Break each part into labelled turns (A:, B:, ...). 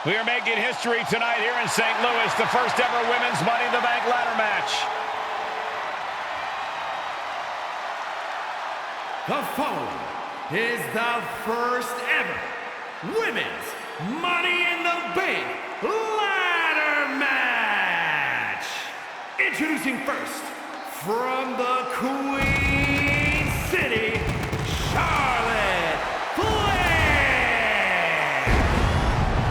A: We are making history tonight here in St. Louis, the first ever women's Money in the Bank ladder match.
B: The following is the first ever women's Money in the Bank ladder match. Introducing first, from the Queen City, Charlotte Flair.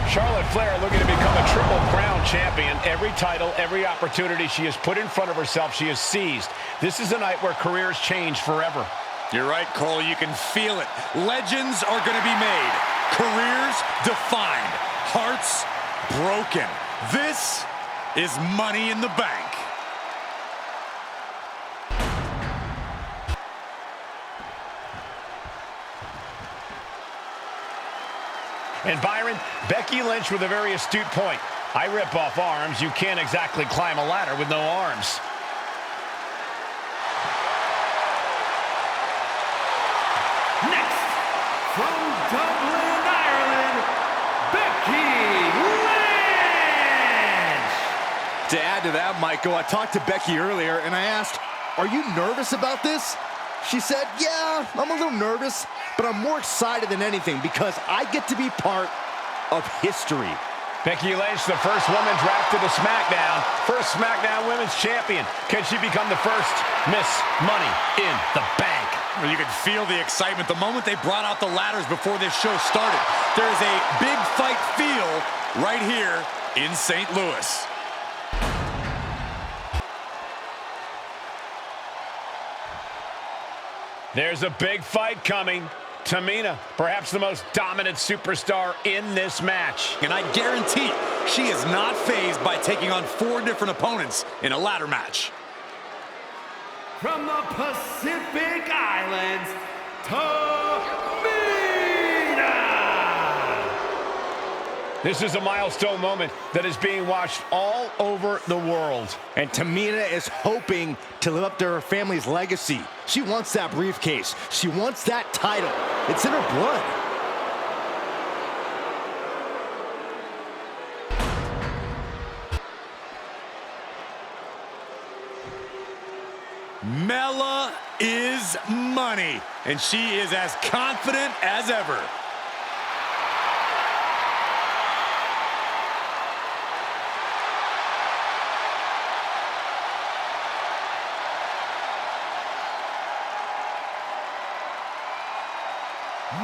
A: Charlotte Flair looking to become a Triple Crown champion. Every title, every opportunity she has put in front of herself, she has seized. This is a night where careers change forever.
C: You're right, Cole. You can feel it. Legends are going to be made. Careers defined. Hearts broken. This is Money in the Bank.
A: And Byron, Becky Lynch with a very astute point. I rip off arms. You can't exactly climb a ladder with no arms.
B: Next, from Dublin, Ireland, Becky Lynch.
D: To add to that, Michael, I talked to Becky earlier and I asked, "Are you nervous about this?" She said, "Yeah, I'm a little nervous, but I'm more excited than anything because I get to be part of history."
A: Becky Lynch, the first woman drafted to SmackDown. First SmackDown Women's Champion. Can she become the first Miss Money in the Bank?
C: Well, you could feel the excitement the moment they brought out the ladders before this show started. There is a big fight feel right here in St. Louis.
A: There's a big fight coming. Tamina, perhaps the most dominant superstar in this match.
C: And I guarantee she is not fazed by taking on 4 different opponents in a ladder match.
B: From the Pacific Islands, Tamina.
A: This is a milestone moment that is being watched all over the world.
D: And Tamina is hoping to live up to her family's legacy. She wants that briefcase. She wants that title. It's in her blood.
C: Mela is money, and she is as confident as ever.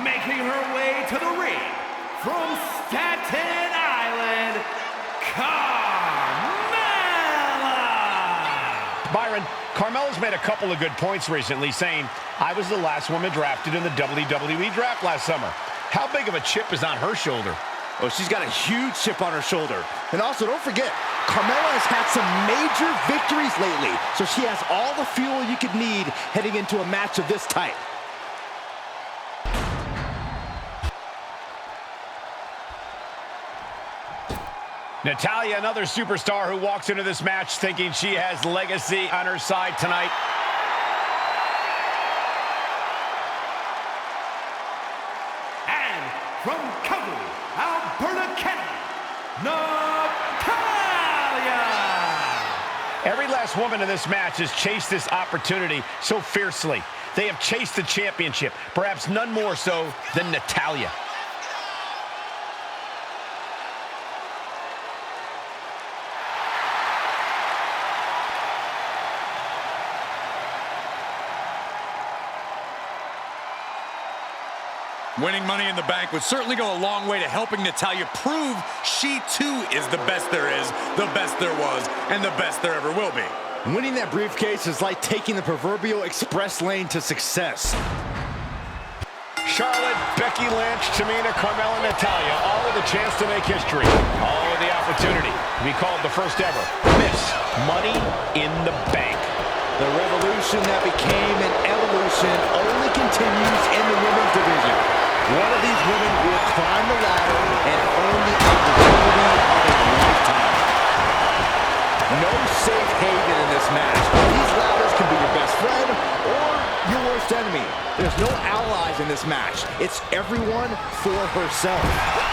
B: Making her way to the ring, from Staten Island, Carmella.
A: Byron, Carmella's made a couple of good points recently, saying, "I was the last woman drafted in the WWE draft last summer." How big of a chip is on her shoulder?
D: Oh, she's got a huge chip on her shoulder. And also, don't forget, Carmella has had some major victories lately, so she has all the fuel you could need heading into a match of this type.
A: Natalya, another superstar who walks into this match thinking she has legacy on her side tonight.
B: And from Calgary, Alberta, Canada, Natalya.
A: Every last woman in this match has chased this opportunity so fiercely. They have chased the championship, perhaps none more so than Natalya.
C: Winning Money in the Bank would certainly go a long way to helping Natalya prove she too is the best there is, the best there was, and the best there ever will be.
D: Winning that briefcase is like taking the proverbial express lane to success.
A: Charlotte, Becky Lynch, Tamina, Carmella, Natalya, all with a chance to make history. All with the opportunity to be called the first ever Miss Money in the Bank.
D: The revolution that became an evolution only continues in the women's division. One of these women will climb the ladder and earn the opportunity of a lifetime. No safe haven in this match. These ladders can be your best friend or your worst enemy. There's no allies in this match. It's everyone for herself.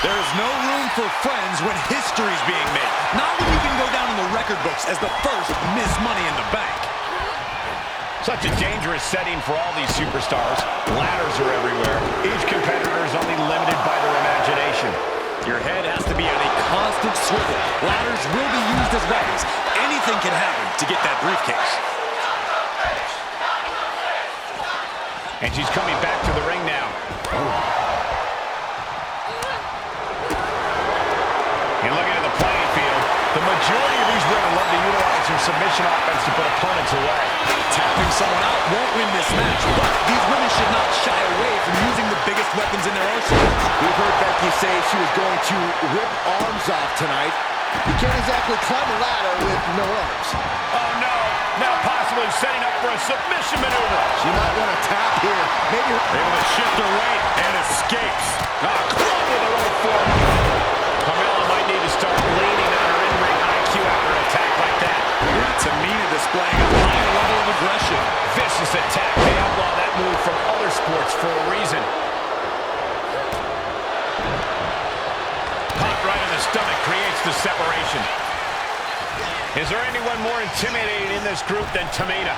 C: There's no room for friends when history's being made. Not when you can go down in the record books as the first Miss Money in the Bank.
A: Such a dangerous setting for all these superstars. Ladders are everywhere. Each competitor is only limited by their imagination.
C: Your head has to be on a constant swivel. Ladders will be used as weapons. Anything can happen to get that briefcase.
A: And she's coming back to the ring now. And looking at the playing field, the majority of these women love to utilize their submission offense to put opponents away.
C: Tapping someone out won't win this match, but these women should not shy away from using the biggest weapons in their arsenal.
D: We've heard Becky say she was going to rip arms off tonight. You can't exactly climb a ladder with no arms.
A: Oh no, now possibly setting up for a submission maneuver.
D: She might want to tap here. Maybe
C: Able to shift her weight and escapes.
A: Club with a right forearm. Carmella might need to start leaning on her in-ring IQ after an attack like that.
C: Yeah, Tamina displaying a higher level of aggression.
A: Vicious attack. They outlaw that move from other sports for a reason. Pop right in the stomach creates the separation. Is there anyone more intimidating in this group than Tamina?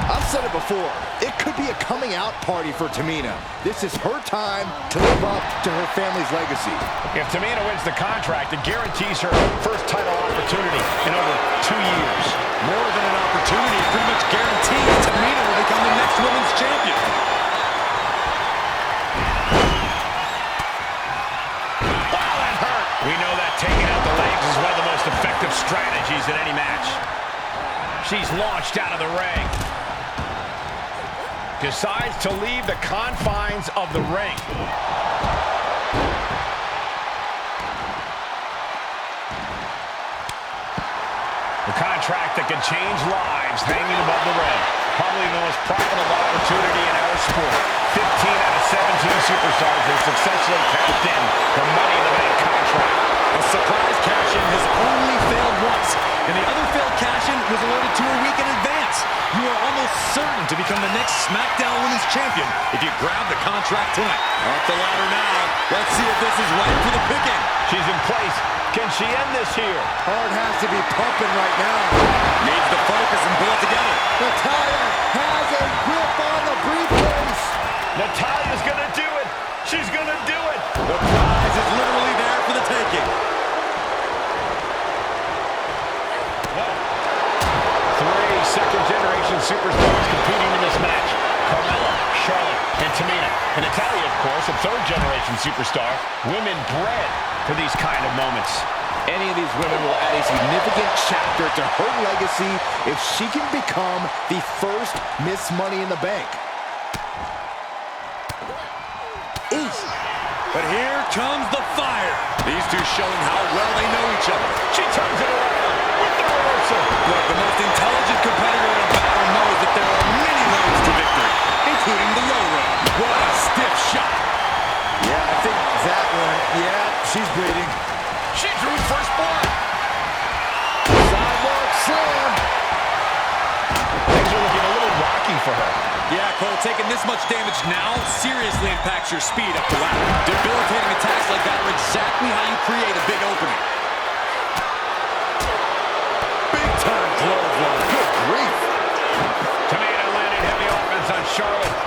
D: I've said it before. It could be a coming out party for Tamina. This is her time to live up to her family's legacy.
A: If Tamina wins the contract, it guarantees her first title opportunity in over 2 years.
C: More than an opportunity, it pretty much guarantees Tamina will become the next women's champion.
A: Wow, that hurt. We know that taking out the legs is one of the most effective strategies in any match. She's launched out of the ring. Decides to leave the confines of the ring. The contract that can change lives hanging above the ring. Probably the most profitable opportunity in our sport. 15 out of 17 superstars have successfully cashed in the Money in the Bank contract.
C: A surprise cash-in has only failed once, and the other failed cash-in was awarded to a week in advance. You are almost certain to become the next SmackDown Women's Champion if you grab the contract tonight. Up the ladder now. Let's see if this is right for the picking.
A: She's in place. Can she end this here?
D: Heart has to be pumping right now.
C: Needs to focus and pull it together.
D: Natalya has a grip on the briefcase.
A: Natalya's gonna do it. She's gonna do it.
C: The prize is literally there for the taking.
A: Three second-generation superstars competing in this match. Carmella, Charlotte, and Tamina. And Natalya, of course, a third-generation superstar. Women bred for these kind of moments.
D: Any of these women will add a significant chapter to her legacy if she can become the first Miss Money in the Bank.
C: Oof. But here comes the fire. These two showing how well they know each other.
A: She turns it around with the reversal.
C: But the most intelligent competitor in a battle knows that there are many roads to victory, including the low road. What a stiff shot.
D: Yeah, I think that one, yeah, she's bleeding.
A: She drew first blood.
D: Sidewalk slam.
A: Things are looking a little rocky for her.
C: Yeah, Cole, taking this much damage now seriously impacts your speed up the ladder. Debilitating attacks like that are exactly how you create a big opening. Big time clothesline.
D: Good grief.
A: Tamina landing heavy offense on Charlotte.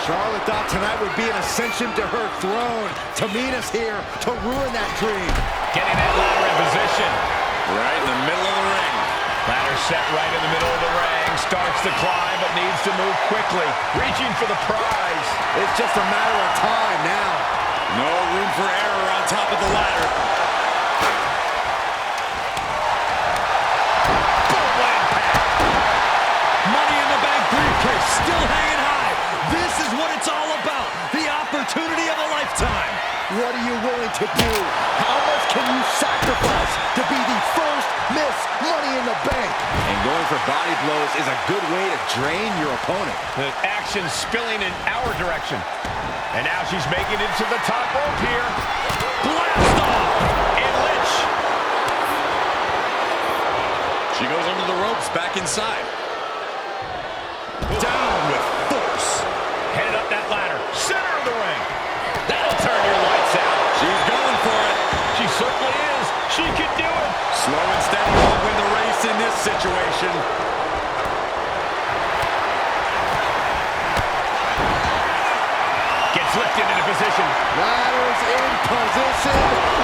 D: Charlotte thought tonight would be an ascension to her throne. Tamina's here to ruin that dream.
A: Getting that ladder in position.
C: Right in the middle of the ring.
A: Ladder set right in the middle of the ring. Starts to climb, but needs to move quickly. Reaching for the prize.
D: It's just a matter of time now.
C: No room for error on top of the ladder.
A: Boom, impact.
C: Money in the Bank briefcase still hanging high. This is what it's all about. The opportunity of a lifetime.
D: What are you willing to do? How much can you sacrifice to be the first Miss Money in the Bank? And going for body blows is a good way to drain your opponent.
A: The action spilling in our direction. And now she's making it to the top rope here. Blast off! And Lynch.
C: She goes under the ropes, back inside. Down with force. situation.
A: Gets lifted into position.
D: Ladder's in position.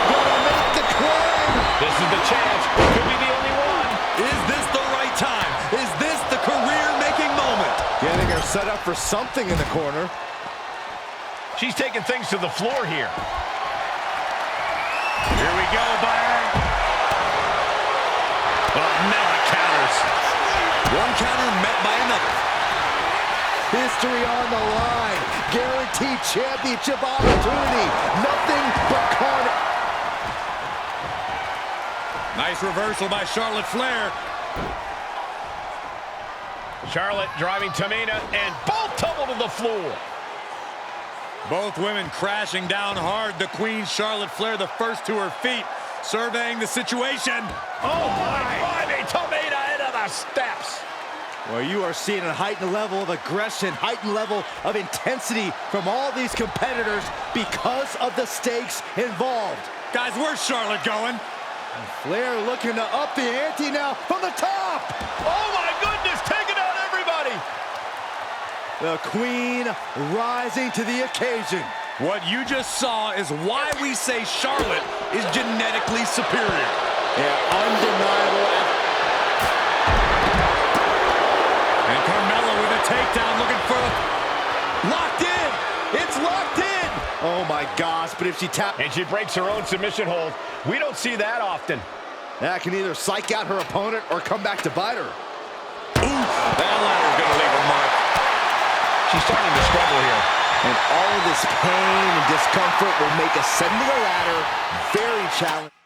D: Gonna make the climb.
A: This is the chance. Could be the only one.
C: Is this the right time? Is this the career-making moment?
D: Getting her set up for something in the corner.
A: She's taking things to the floor here. Here we go, Byron. Oh, now it counters.
C: One counter met by another.
D: History on the line. Guaranteed championship opportunity. Nothing but carnage.
C: Nice reversal by Charlotte Flair.
A: Charlotte driving Tamina, and both tumble to the floor.
C: Both women crashing down hard. The Queen, Charlotte Flair, the first to her feet, surveying the situation.
A: Oh, my. Tamina into the steps.
D: Well, you are seeing a heightened level of aggression, heightened level of intensity from all these competitors because of the stakes involved.
C: Guys, where's Charlotte going?
D: Flair looking to up the ante now from the top.
A: Oh, my goodness, taking out everybody.
D: The Queen rising to the occasion.
C: What you just saw is why we say Charlotte is genetically superior.
D: Yeah, undeniable.
C: And Carmella with a takedown, looking for locked in. It's locked in.
D: Oh my gosh, but if she tapped,
A: And she breaks her own submission hold. We don't see that often.
D: that can either psych out her opponent or come back to bite her.
C: That ladder's gonna leave a mark.
A: She's starting to struggle here.
D: And all of this pain and discomfort will make ascending a ladder very challenging.